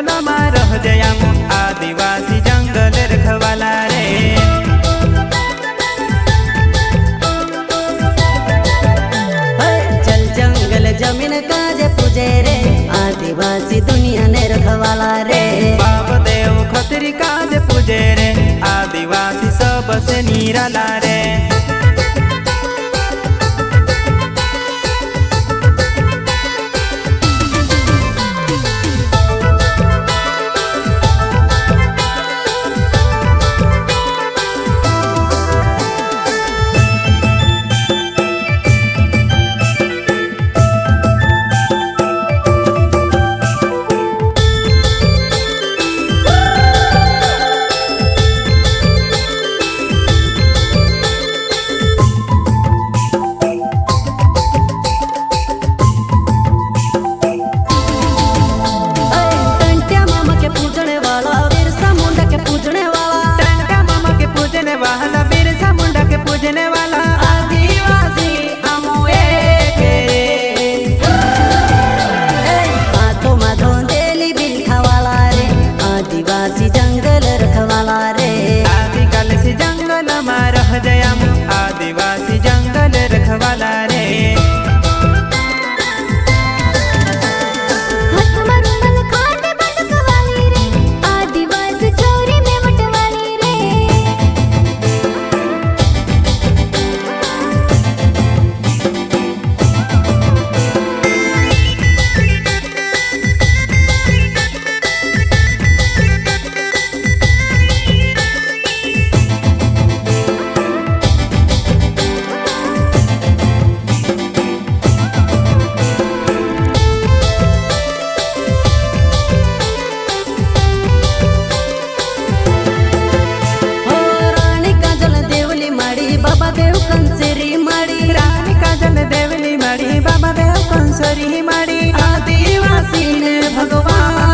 जंगल में रह जयाम आदिवासी जंगल रखवाला रे। चल जंगल जमीन काजे पूजे रे आदिवासी दुनिया ने रखवाला रे। बाप देव खतरी काजे पूजे रे आदिवासी सबसे निराला रे। आदिवासी जंगल रखवाला रे। आदिवासी चोरी में मटवाली रे। बाबा देव कंसरी माड़ी रानी काजल देवली माड़ी बाबा देव कंसरी माड़ी आदिवासी ने भगवान